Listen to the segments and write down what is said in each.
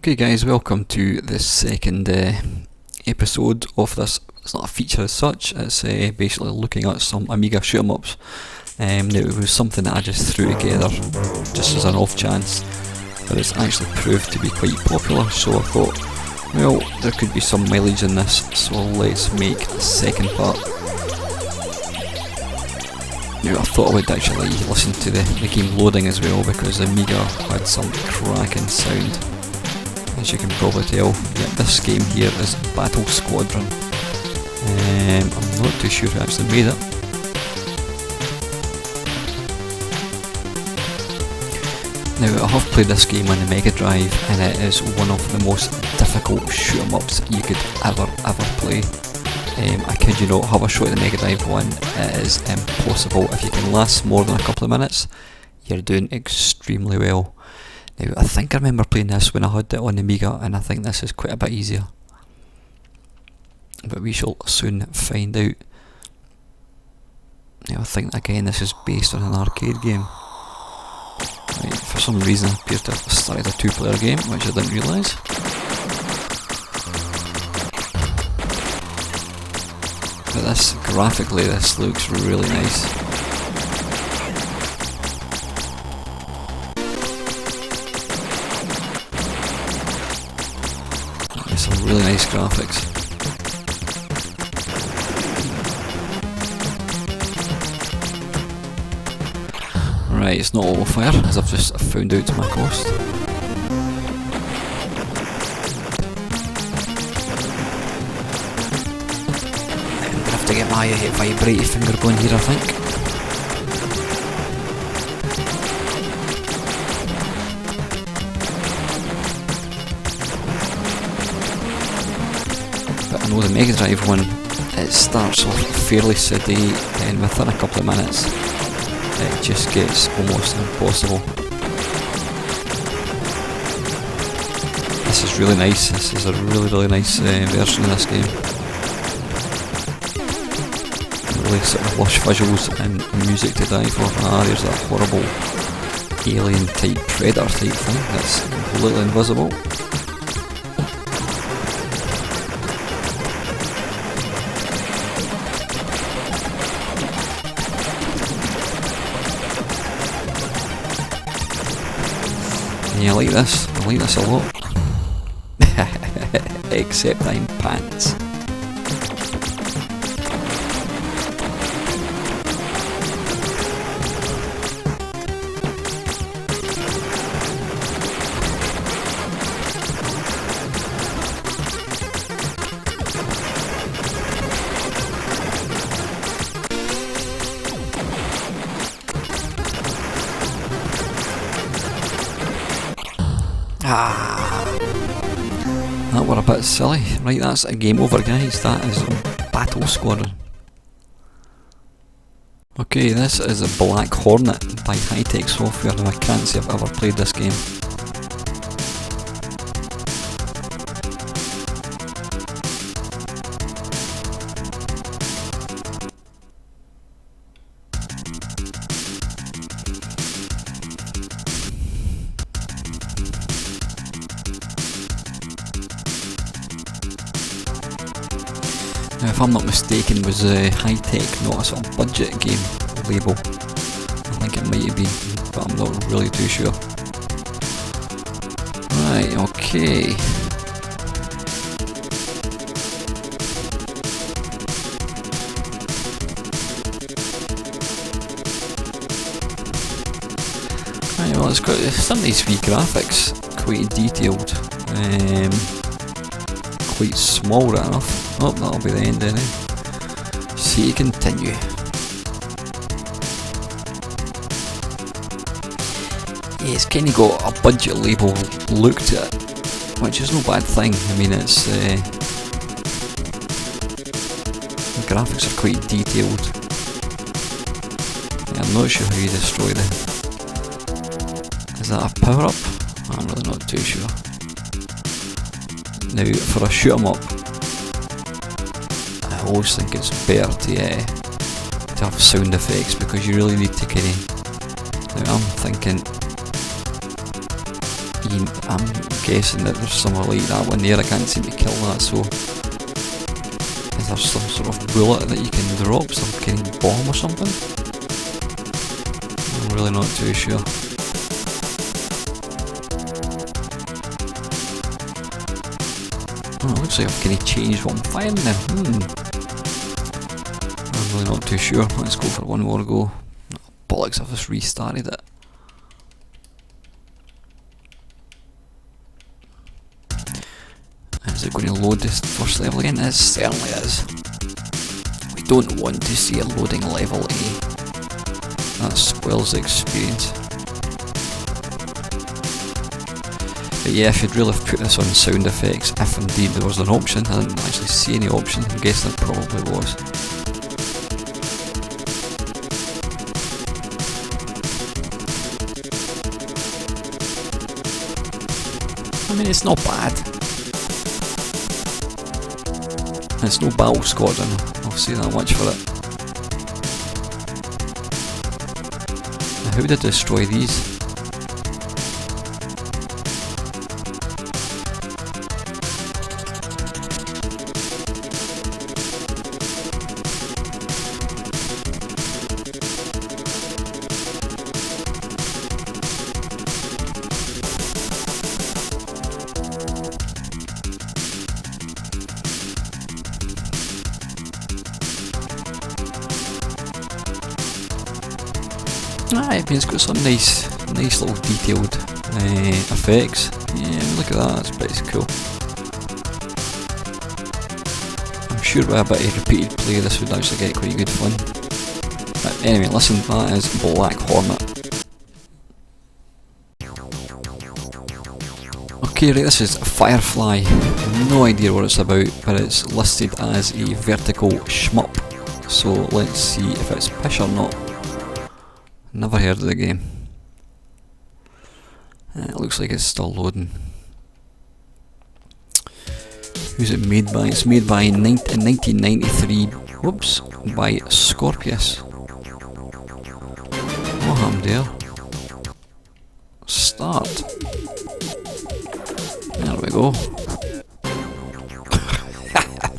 Okay guys, welcome to the second episode of this. It's not a feature as such, it's basically looking at some Amiga shoot-em-ups. Now it was something that I just threw together just as an off chance, but it's actually proved to be quite popular, so I thought, well, there could be some mileage in this, so let's make the second part. Now I thought I would actually listen to the game loading as well, because the Amiga had some cracking sound. As you can probably tell, yeah, this game here is Battle Squadron. I'm not too sure who actually made it. Now I have played this game on the Mega Drive, and it is one of the most difficult shoot-em-ups you could ever play. I kid you not, have a shot at the Mega Drive one, it is impossible. If you can last more than a couple of minutes, you're doing extremely well. Now I think I remember playing this when I had it on the Amiga, and I think this is quite a bit easier. But we shall soon find out. Now I think again this is based on an arcade game. Right, for some reason it appears to have started a two-player game, which I didn't realise. But this, graphically, this looks really nice. Some really nice graphics. Right, it's not auto fire, as I've just found out to my cost. I'm gonna have to get my vibrate finger going here, I think. But I know the Mega Drive one, it starts off fairly steady, and within a couple of minutes it just gets almost impossible. This is really nice, this is a really nice version of this game. Really sort of lush visuals and music to die for. There's that horrible alien type predator type thing that's completely invisible. Yeah, I like this a lot. Except I'm pants. That were a bit silly. Right, that's a game over guys, that is Battle Squadron. Okay, this is a Black Hornet by High-Tech Software. Now I can't say I've ever played this game. Now, if I'm not mistaken, was High-Tech not a sort of budget game label? I think it might have been, but I'm not really too sure. Right, okay. Right, well, it's got some nice wee graphics, quite detailed. Quite small right enough. Oh, that'll be the end anyway. See, continue. Yeah, it's kind of got a budget label look to it, which is no bad thing. I mean, it's the graphics are quite detailed. Yeah, I'm not sure how you destroy them. Is that a power up? I'm really not too sure. Now, for a shoot 'em up, I always think it's better to have sound effects, because you really need to kind of. Now I'm thinking I'm guessing that there's somewhere like that one there. I can't seem to kill that, so is there some sort of bullet that you can drop, some kind of bomb or something? I'm really not too sure. Oh, it looks like I've kind of changed what I'm firing now. I'm really not too sure. Let's go for one more go. Oh, bollocks, I've just restarted it. Is it going to load this first level again? It certainly is. We don't want to see it loading level A. That spoils the experience. But yeah, I should really have put this on sound effects if indeed there was an option. I didn't actually see any option. I guess there probably was. I mean, it's not bad. It's no Battle Squadron, I'll say that much for it. Now, how would I destroy these? I mean, it's got some nice little detailed effects. Yeah, look at that, that's pretty cool. I'm sure with a bit of repeated play this would actually get quite good fun. But anyway, listen, that is Black Hornet. Okay, right, this is Firefly. No idea what it's about, but it's listed as a vertical shmup. So let's see if it's pish or not. Never heard of the game. It looks like it's still loading. Who's it made by? It's made by in 1993. Whoops, by Scorpius. What happened there? Start. There we go.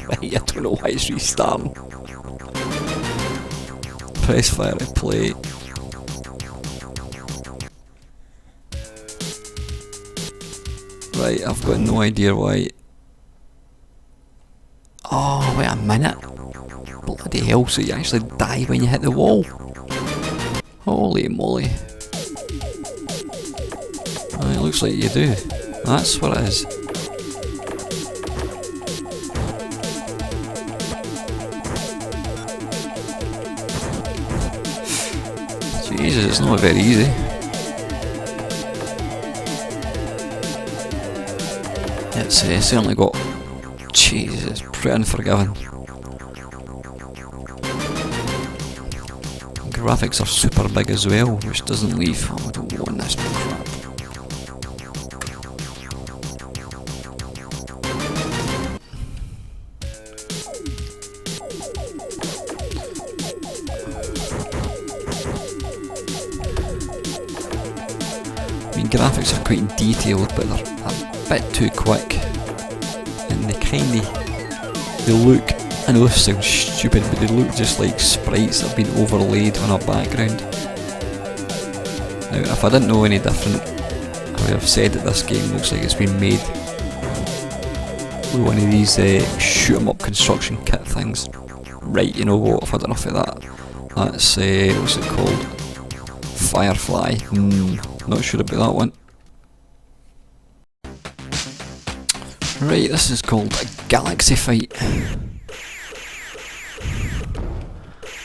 Right, I don't know why it's restarting. Press fire to play. Right, I've got no idea why. Oh, wait a minute. Bloody hell, so you actually die when you hit the wall. Holy moly. Oh, it looks like you do. That's what it is. Jesus, it's not very easy. It's certainly got... Jesus, pretty unforgiving. Graphics are super big as well, which doesn't leave... Oh, I don't want this crap. I mean, graphics are quite detailed, but they're a bit too quick. And they look, I know this sounds stupid, but they look just like sprites that have been overlaid on a background. Now, if I didn't know any different, I would have said that this game looks like it's been made with one of these shoot 'em up construction kit things. Right, you know what, I've had enough of that. That's, what's it called? Firefly. Not sure about that one. Right, this is called a Galaxy Fight.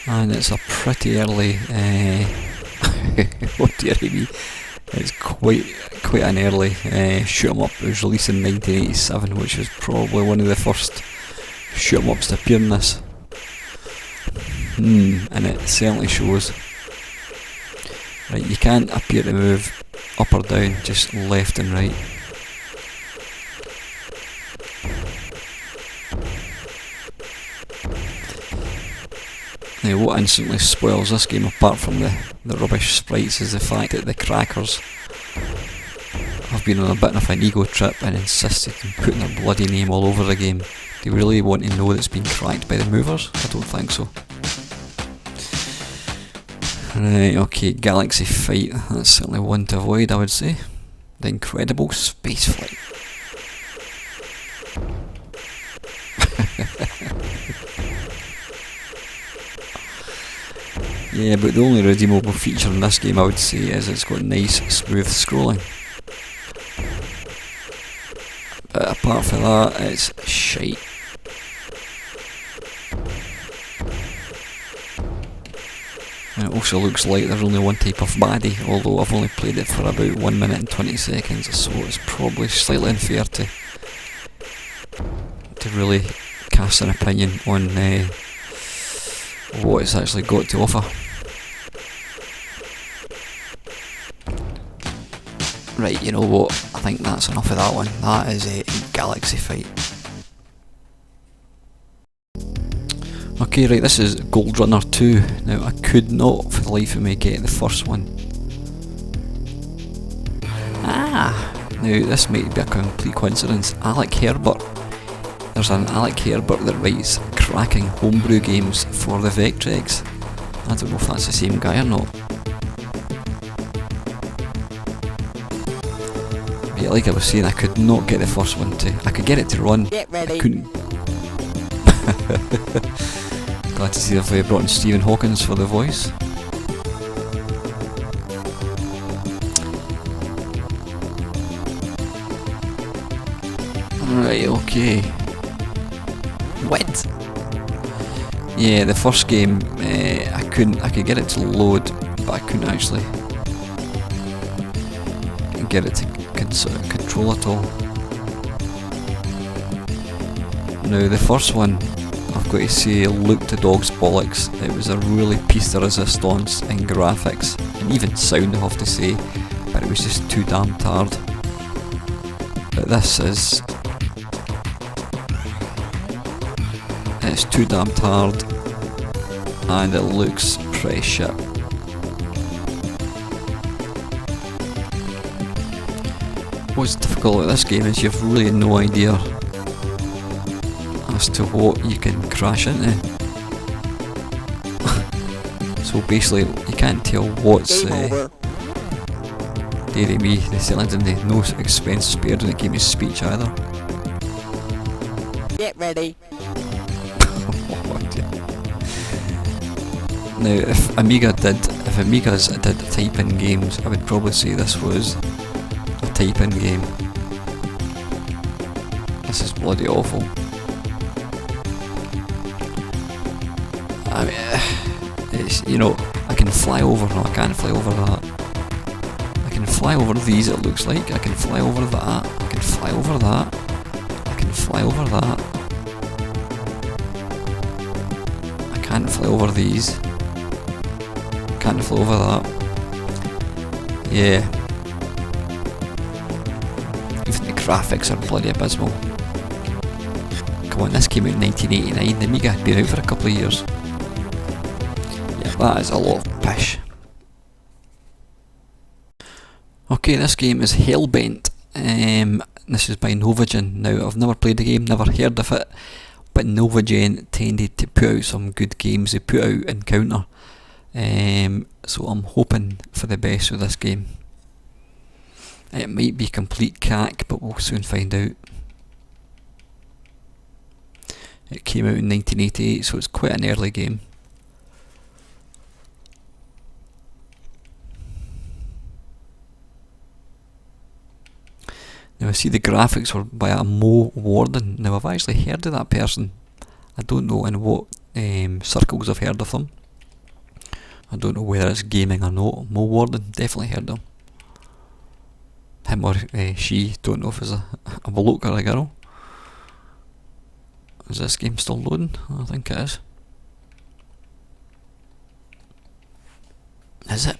And it's a pretty early, oh dear me, it's quite an early shoot 'em up. It was released in 1987, which was probably one of the first shoot 'em ups to appear in this. And it certainly shows. Right, you can't appear to move up or down, just left and right. Now, what instantly spoils this game, apart from the rubbish sprites, is the fact that the crackers have have been on a bit of an ego trip and insisted on putting their bloody name all over the game. Do you really want to know that it's been cracked by the movers? I don't think so. Right, okay, Galaxy Fight. That's certainly one to avoid, I would say. The Incredible Space Flight. Yeah, but the only redeemable feature in this game, I would say, is it's got nice, smooth scrolling. But apart from that, it's shite. And it also looks like there's only one type of baddie, although I've only played it for about 1 minute and 20 seconds, so it's probably slightly unfair to really cast an opinion on what it's actually got to offer. Right, you know what, I think that's enough of that one. That is a Galaxy Fight. Okay, right, this is Goldrunner 2. Now, I could not for the life of me get the first one. Now this might be a complete coincidence. Alec Herbert. There's an Alec Herbert that writes cracking homebrew games for the Vectrex. I don't know if that's the same guy or not. But yeah, like I was saying, I could not get the first one to... I could get it to run. Get ready. I couldn't. Glad to see they've brought in Stephen Hawkins for the voice. Right, okay. What? Yeah, the first game, I could get it to load, but I couldn't actually get it to control at all. Now the first one, I've got to say, looked to dog's bollocks. It was a really piece de resistance in graphics, and even sound I have to say, but it was just too damn tired. But this is... it's too damn tired, and it looks pretty shit. What's difficult about this game is you've really no idea as to what you can crash into. So basically you can't tell what's dearie me, they certainly didn't no expense spared when it came to speech either. Get ready. Now if Amigas did type-in games, I would probably say this was a type-in game. This is bloody awful. I mean, it's, you know, I can fly over, no I can't fly over that. I can fly over these, it looks like. I can fly over that, I can fly over that, I can fly over that. I can't fly over these. Can't fly over that. Yeah. Even the graphics are bloody abysmal. Come on, this came out in 1989, the Amiga had been out for a couple of years. Yeah, that is a lot of pish. Okay, this game is Hellbent. This is by Novagen. Now, I've never played the game, never heard of it, but Novagen tended to put out some good games. They put out Encounter. So I'm hoping for the best with this game. It might be complete cack, but we'll soon find out. It came out in 1988, so it's quite an early game. Now I see the graphics were by a Mo Warden. Now I've actually heard of that person. I don't know in what circles I've heard of them. I don't know whether it's gaming or not. Mo Warden, definitely heard of him. Him or she, don't know if it's a bloke or a girl. Is this game still loading? I think it is. Is it?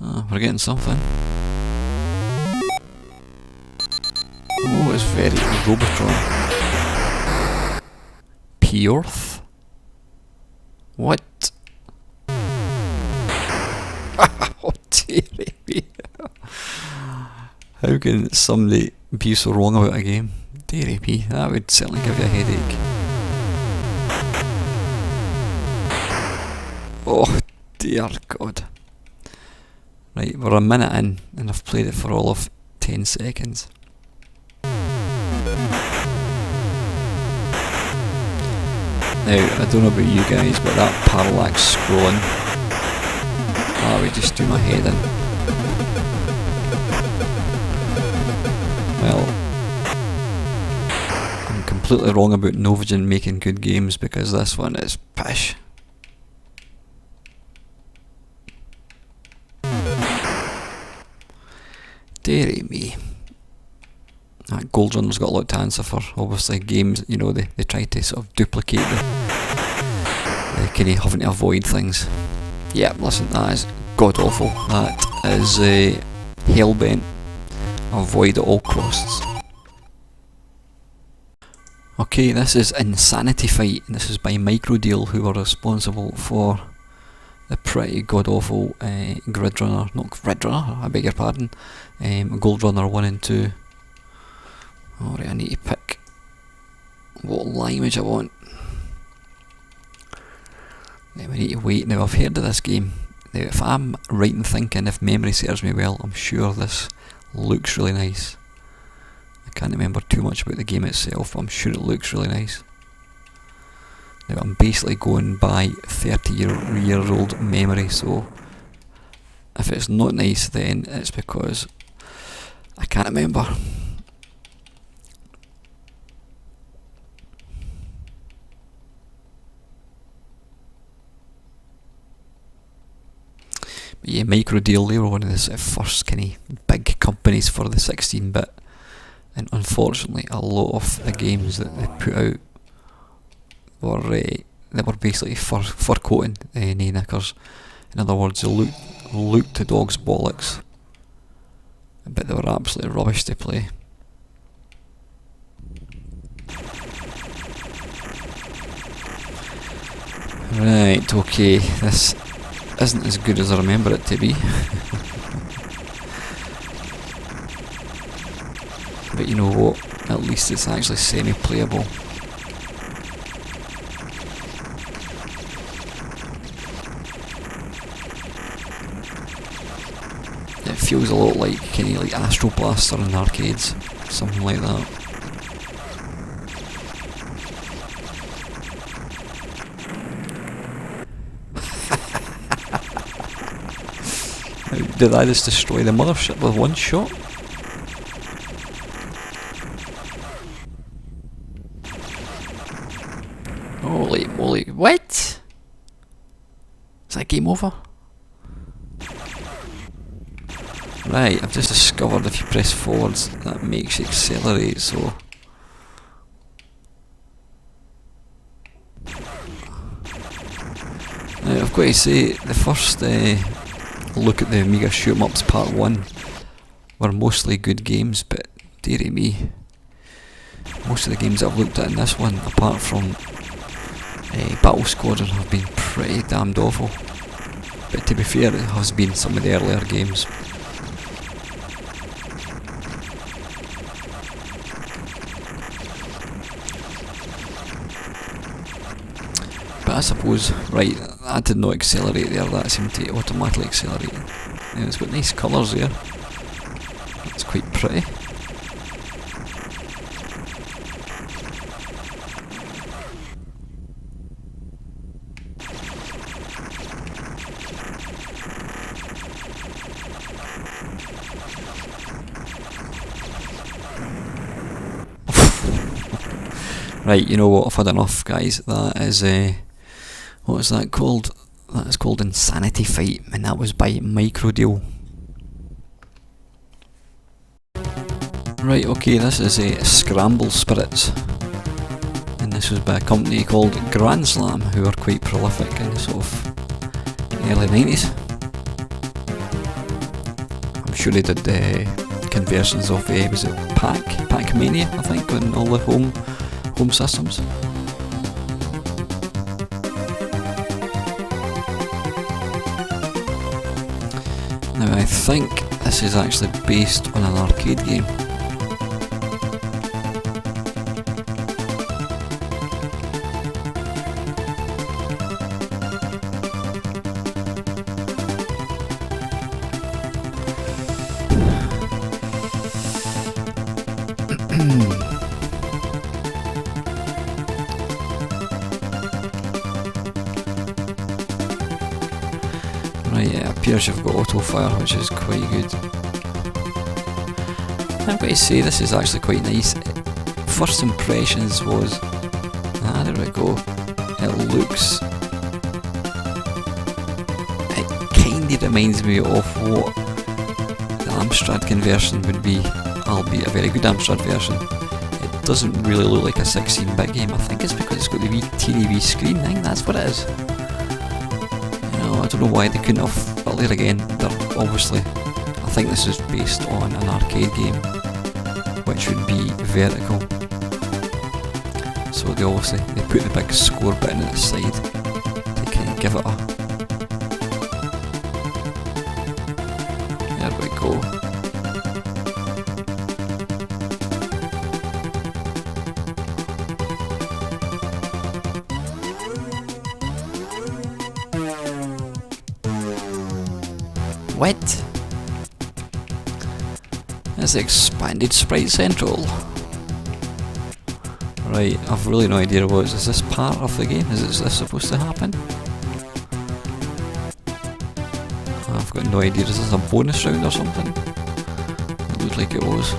Oh, we're getting something. Oh, it's very Robotron. P-Earth? What? Oh dearie me. How can somebody be so wrong about a game? Dearie me, that would certainly give you a headache. Oh dear God. Right, we're a minute in and I've played it for all of 10 seconds. Now, I don't know about you guys, but that parallax scrolling, that would just do my head in. Well, I'm completely wrong about Novagen making good games because this one is pish. Dearie me. That Goldrunner's got a lot to answer for. Obviously games, you know, they try to sort of duplicate the kind of having to avoid things. Yeah, listen, that is god awful. That is Hellbent. Avoid at all costs. Okay, this is Insanity Fight, and this is by Microdeal, who are responsible for the pretty god awful Gridrunner, not Gridrunner, I beg your pardon, Goldrunner 1 and 2. Alright, I need to pick what language I want. Now we need to wait. Now I've heard of this game. Now if I'm right in thinking, if memory serves me well, I'm sure this looks really nice. I can't remember too much about the game itself, but I'm sure it looks really nice. Now I'm basically going by 30-year-old memory, so if it's not nice then it's because I can't remember. But yeah, Microdeal, they were one of the first kind of big companies for the 16-bit, and unfortunately a lot of the games that they put out were basically fur coating, nae knickers. In other words, they looked to dog's bollocks, but they were absolutely rubbish to play. Right, okay, this isn't as good as I remember it to be. But you know what, at least it's actually semi-playable. It feels a lot like kinda like Astro Blaster in arcades, something like that. Did I just destroy the mothership with one shot? Holy moly, what? Is that game over? Right, I've just discovered if you press forwards that makes you accelerate, so... Now I've got to say, the first look at the Amiga Shmups Part 1 were mostly good games, but dearie me, most of the games I've looked at in this one, apart from Battle Squadron, have been pretty damned awful. But to be fair, it has been some of the earlier games. But I suppose, right, I did not accelerate there, that seemed to automatically accelerate. Yeah, it's got nice colours there. It's quite pretty. Right, you know what, I've had enough, guys. That is, what is that called? That is called Insanity Fight, and that was by Microdeal. Right, okay, this is Scramble Spirits, and this was by a company called Grand Slam, who are quite prolific in the sort of early 90s. I'm sure they did conversions of, was it Pac-Mania, I think, on all the home systems. I think this is actually based on an arcade game. Right, yeah, it appears you've got auto fire, which is quite good. I've got to say, this is actually quite nice. First impressions was, there we go. It looks, it kinda reminds me of what the Amstrad conversion would be, albeit a very good Amstrad version. It doesn't really look like a 16-bit game. I think it's because it's got the wee teeny wee screen. I think that's what it is. I don't know why they couldn't have, but there again, they're obviously, I think this is based on an arcade game, which would be vertical. So they put the big score button at the side to kind of give it a, there we go. What? It's expanded Sprite Central. Right, I've really no idea what is this part of the game? Is this supposed to happen? I've got no idea. Is this a bonus round or something? It looked like it was.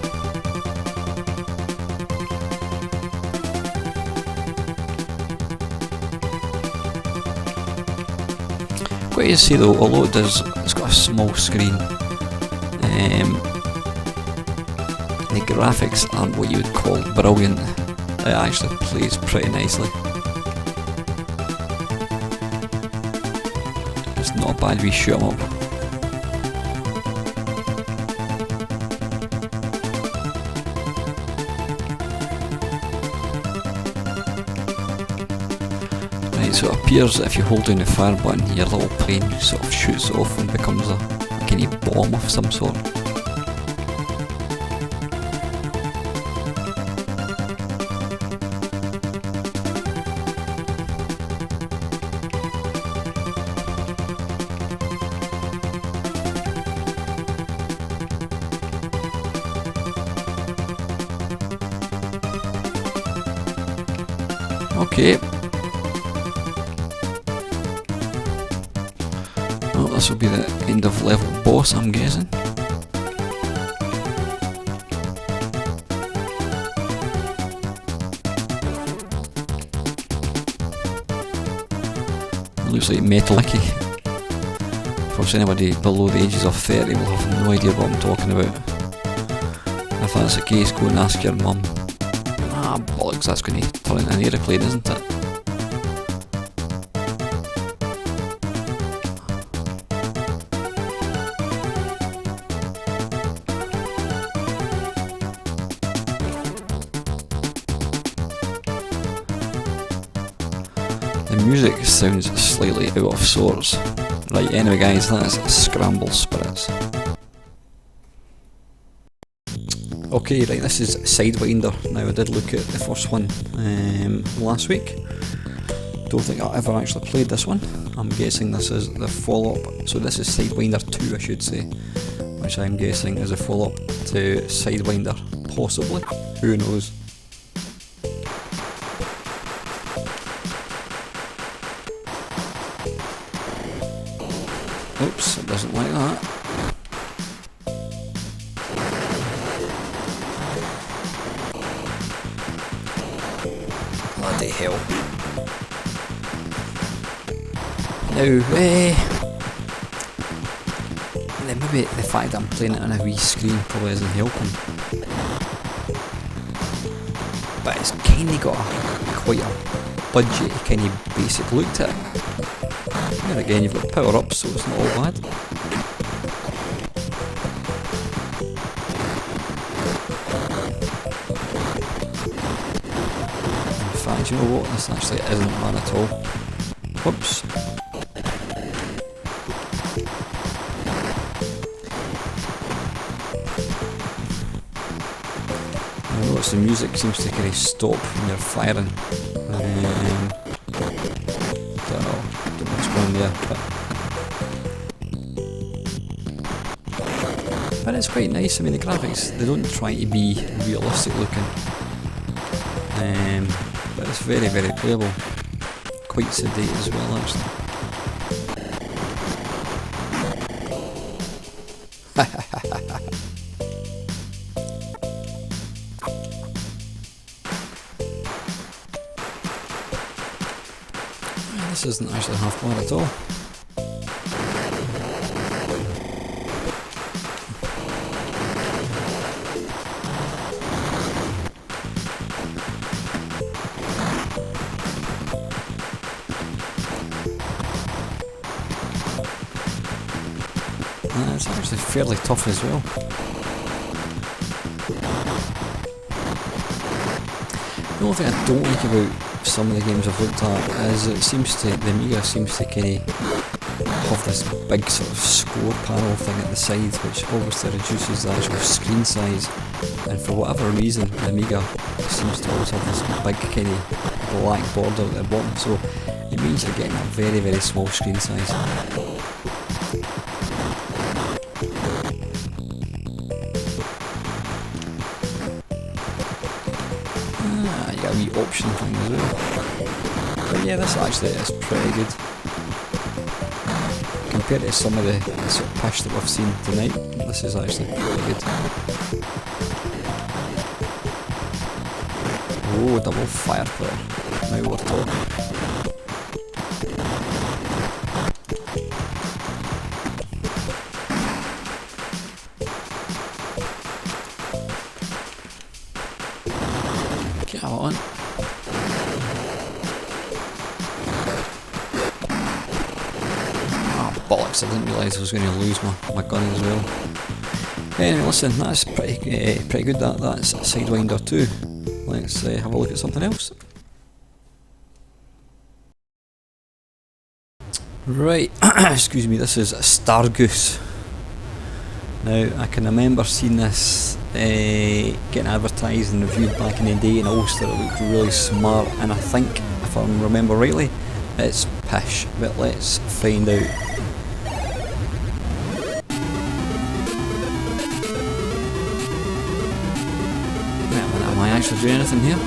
Got to say though, although it's got a small screen, the graphics aren't what you would call brilliant. It actually plays pretty nicely. It's not a bad wee shoot 'em up. So it appears that if you hold down the fire button, your little plane sort of shoots off and becomes a kind of bomb of some sort. Okay. Well, this will be the end of level boss, I'm guessing. It looks like Metal Mickey. Of course, anybody below the ages of 30 will have no idea what I'm talking about. If that's the case, go and ask your mum. Ah, bollocks, that's going to turn into an aeroplane, isn't it? The music sounds slightly out of sorts. Right, anyway guys, that is Scramble Spirits. Okay, right, this is Sidewinder. Now I did look at the first one last week. Don't think I ever actually played this one. I'm guessing this is the follow-up. So this is Sidewinder 2, I should say, which I'm guessing is a follow-up to Sidewinder, possibly. Who knows? Oops, it doesn't like that. Bloody hell. Now, maybe the fact that I'm playing it on a wee screen probably isn't helping. But it's kinda got quite a budget, kinda basic look to it. Then again, you've got power up, so it's not all bad. In fact, you know what? This actually isn't bad at all. Whoops. notice the music seems to kind of stop when you're firing. Don't know what's going on there, but it's quite nice. I mean, the graphics, they don't try to be realistic looking, but it's very, very playable. Quite sedate as well, actually. This isn't actually half bad at all. It's actually fairly tough as well. The only thing I don't like about some of the games I've looked at is it seems to, the Amiga seems to kind of have this big sort of score panel thing at the side, which obviously reduces the actual screen size, and for whatever reason the Amiga seems to always have this big kind of black border at the bottom, so it means you're getting a very, very small screen size. You got a wee option thing as well. But yeah, this actually is pretty good. Compared to some of the sort of pish that we've seen tonight, this is actually pretty good. Oh, double Firefly. Now we're talking. Come on. Bollocks, I didn't realise I was going to lose my gun as well. Anyway, listen, that's pretty good. That's Sidewinder 2. Let's have a look at something else. Right, excuse me, this is Star Goose. Now, I can remember seeing this getting advertised and reviewed back in the day, and I always thought it looked really smart, and I think, if I remember rightly, it's pish, but let's find out. Am I actually doing anything here?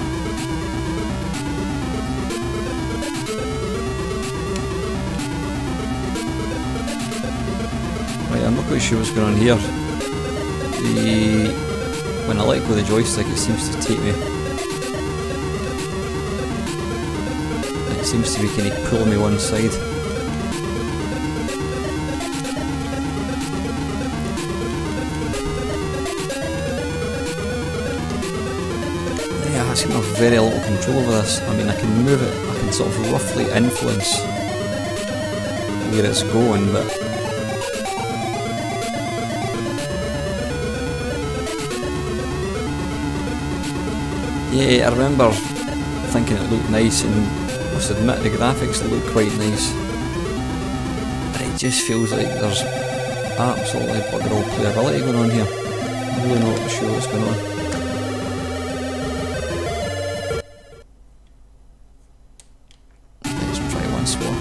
Right, I'm not quite sure what's going on here. When I let go of the joystick, it seems to take me. It seems to be kind of pulling me one side. Yeah, I seem to have very little control over this. I mean, I can move it, I can sort of roughly influence where it's going, but yeah, I remember thinking it looked nice, and I must admit the graphics look quite nice. And it just feels like there's absolutely bugger all playability going on here. I'm really not sure what's going on. Let's try once more.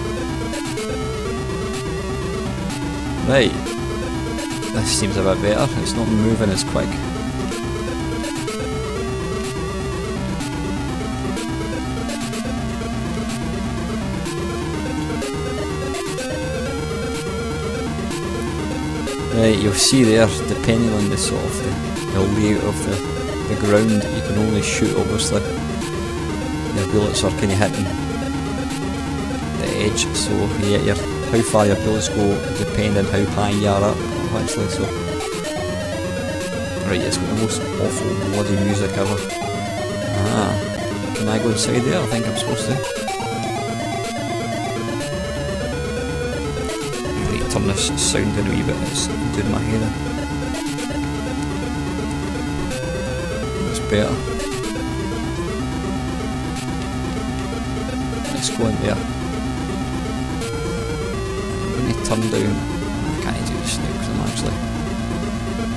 Right, this seems a bit better. It's not moving as quick. Right, you'll see there, depending on the sort of the layout of the ground, you can only shoot, obviously. Your bullets are kind of hitting the edge, so yeah, how far your bullets go depends on how high you are up, actually. So right, it's got the most awful bloody music ever. Ah, can I go inside there? I think I'm supposed to. Turn this sound in a wee bit, it's doing my head in. That's better. Let's go in there. I'm going to turn down. I can't do the snake because I'm actually.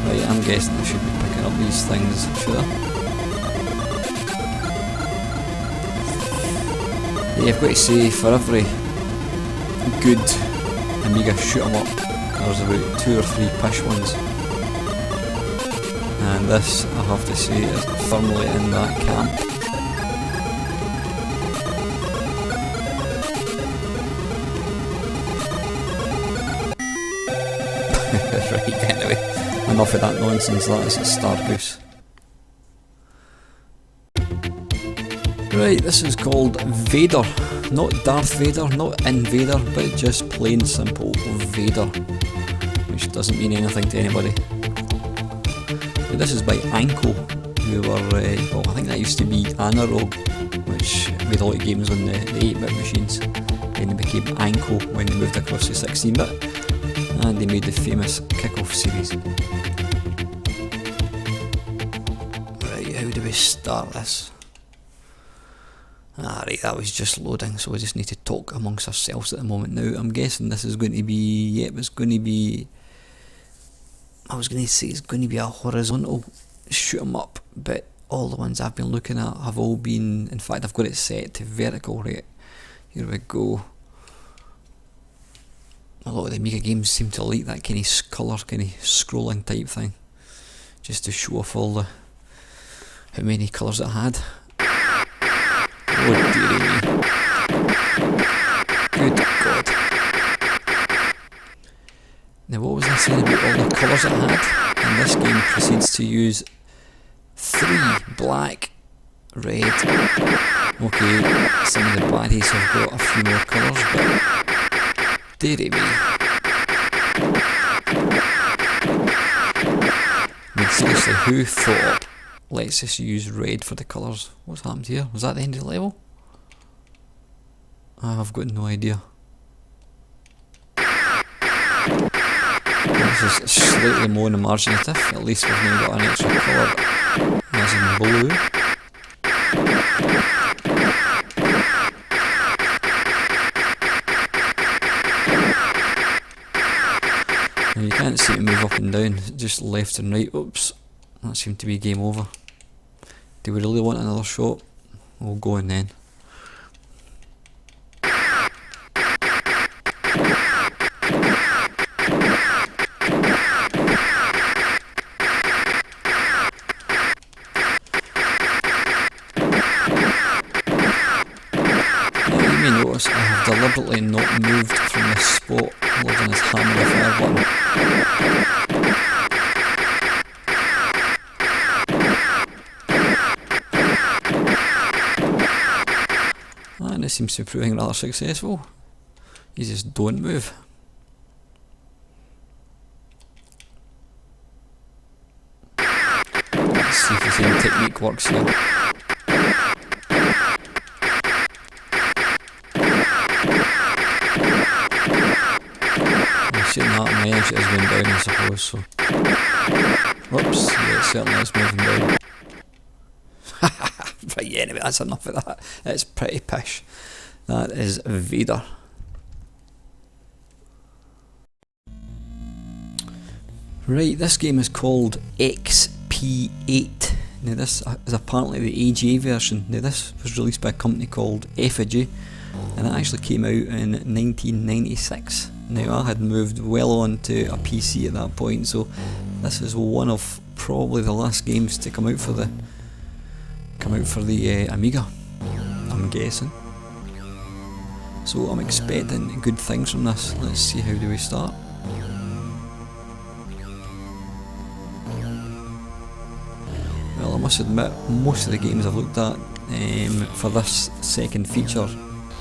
Right, I'm guessing I should be picking up these things, should I? Yeah, I've got to say, for every good Amiga shoot 'em up, there's about 2 or 3 pish ones. And this, I have to say, is firmly in that camp. Right, anyway, enough of that nonsense, that is a Star Goose. Right, this is called Vader. Not Darth Vader, not Invader, but just plain simple Vader. Which doesn't mean anything to anybody. But this is by Anko, who were, well, I think that used to be Analog, which made a lot of games on the 8-bit machines. Then they became Anko when they moved across to 16-bit. And they made the famous Kick-Off series. Right, how do we start this? Right, that was just loading, so we just need to talk amongst ourselves at the moment. Now, I'm guessing this is going to be, yep, it's going to be, I was going to say it's going to be a horizontal shoot 'em up, but all the ones I've been looking at have all been, in fact I've got it set to vertical. Right, here we go. A lot of the Amiga games seem to like that kind of colour, kind of scrolling type thing, just to show off all the, how many colours it had. Oh dearie me. Good God. Now what was I saying about all the colours it had? And this game proceeds to use 3 black, red. Okay, some of the baddies have got a few more colours, but dearie me. I mean, seriously, who thought, let's just use red for the colours? What's happened here? Was that the end of the level? I've got no idea. This is slightly more imaginative, at least we've now got an extra colour, as in blue. Now you can't see it move up and down, just left and right. Oops, that seemed to be game over. Do we really want another shot? We'll go in then. I have deliberately not moved from this spot other than this hammer the fire button. And it seems to be proving rather successful. You just don't move. Let's see if the same technique works here. Shooting that on my edge, it is going down, I suppose, so. Whoops, yeah, it certainly is moving down. Right, yeah, anyway, that's enough of that. It's pretty pish. That is Vader. Right, this game is called XP8. Now this is apparently the AGA version. Now this was released by a company called Effigy, and it actually came out in 1996. Now I had moved well on to a PC at that point, so this is one of probably the last games to come out for the Amiga, I'm guessing. So I'm expecting good things from this. Let's see, how do we start? Well, I must admit, most of the games I've looked at for this second feature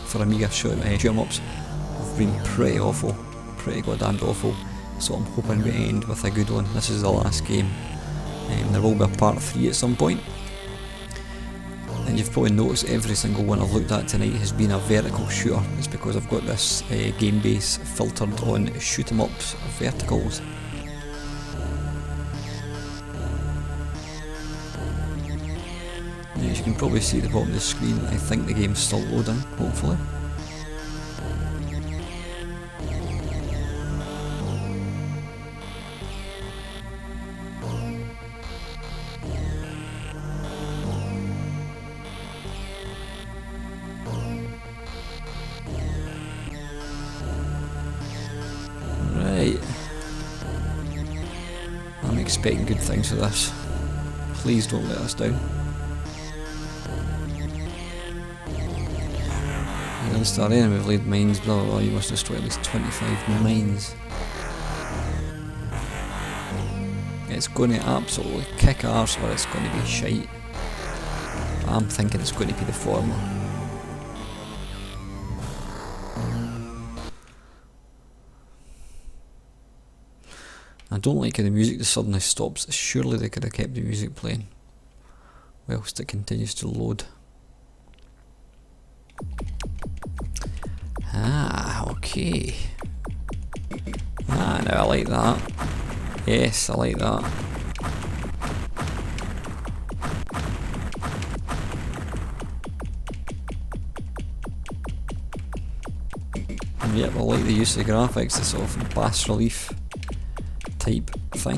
for Amiga shoot 'em ups have been pretty awful, pretty goddamned awful, so I'm hoping we end with a good one. This is the last game. There will be a part 3 at some point. And you've probably noticed every single one I've looked at tonight has been a vertical shooter. It's because I've got this game base filtered on shoot 'em ups verticals. As you can probably see at the bottom of the screen, I think the game's still loading, hopefully. expecting good things for this. Please don't let us down. Against our enemy with lead mines, blah blah blah, you must destroy at least 25 mines. It's going to absolutely kick arse or it's going to be shite. I'm thinking it's going to be the former. I don't like how the music just suddenly stops. Surely they could have kept the music playing whilst it continues to load. Ah, okay. Ah, now I like that. Yes, I like that. And yep, I like the use of the graphics, the sort of bas relief type thing.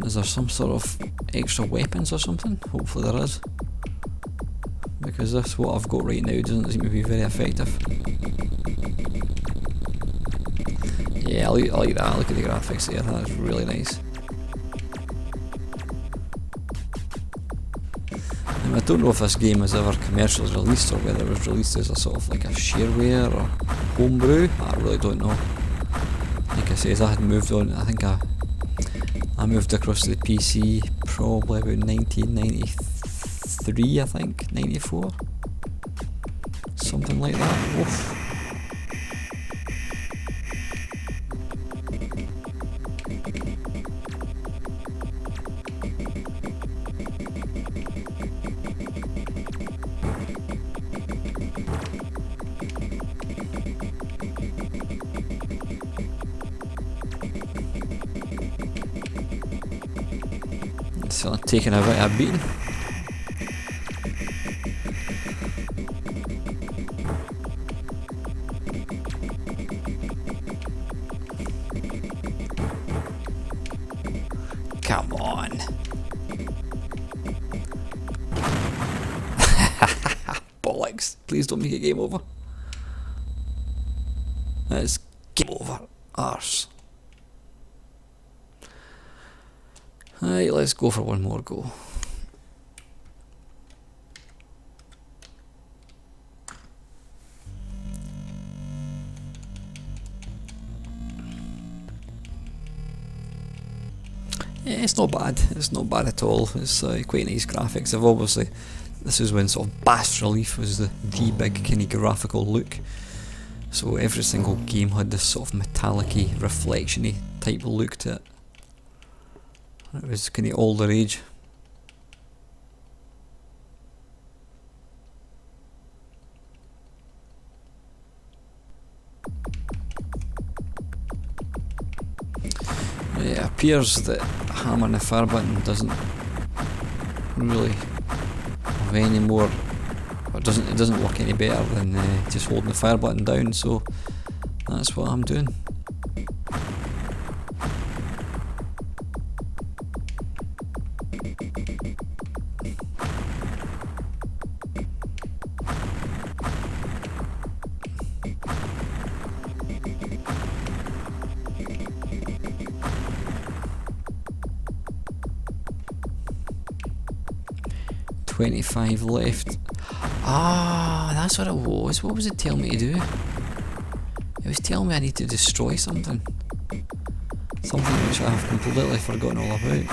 Is there some sort of extra weapons or something? Hopefully there is. Because this, what I've got right now, doesn't seem to be very effective. Yeah, I like that. Look at the graphics there, that's really nice. I don't know if this game was ever commercially released or whether it was released as a sort of like a shareware or homebrew. I really don't know. Like I says, I had moved on, I think I moved across to the PC probably about 1993, I think, 94, something like that. Oof. So I'm taking a bit of a beating. Come on. Bollocks. Please don't make it game over. It's game over. Arse. Right, let's go for one more go. Yeah, it's not bad. It's not bad at all. It's quite nice graphics. I've obviously, this is when sort of bas relief was the big kind of graphical look. So every single game had this sort of metallic-y, reflection-y type look to it. It was kind of all the rage. It appears that hammering the fire button doesn't really have any more, it doesn't work any better than just holding the fire button down, so that's what I'm doing. $25 left. Ah, that's what it was. What was it telling me to do? It was telling me I need to destroy something. Something which I have completely forgotten all about.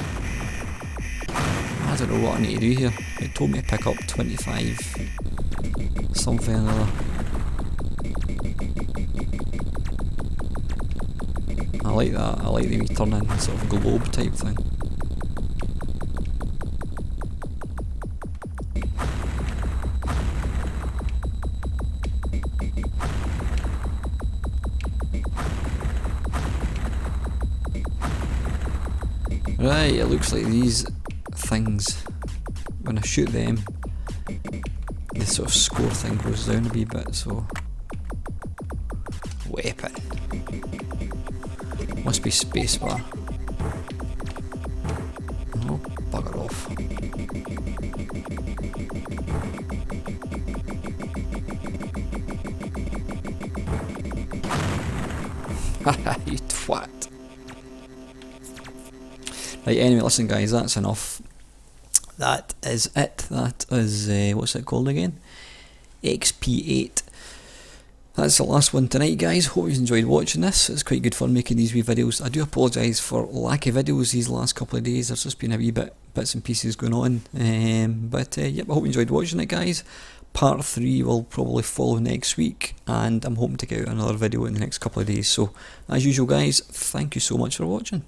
I don't know what I need to do here. It told me to pick up 25 something or another. I like that. I like the wee turn-in sort of globe type thing. Right, it looks like these things, when I shoot them, the the sort of score thing goes down a wee bit, so... Weapon. Must be spacebar. Oh, bugger off. Haha, you twat. Right, anyway, listen guys, that's enough. That is it. That is, what's it called again? XP8. That's the last one tonight, guys. Hope you enjoyed watching this. It's quite good fun making these wee videos. I do apologise for lack of videos these last couple of days. There's just been a wee bits and pieces going on. But yep, I hope you enjoyed watching it, guys. Part 3 will probably follow next week, and I'm hoping to get out another video in the next couple of days. So, as usual, guys, thank you so much for watching.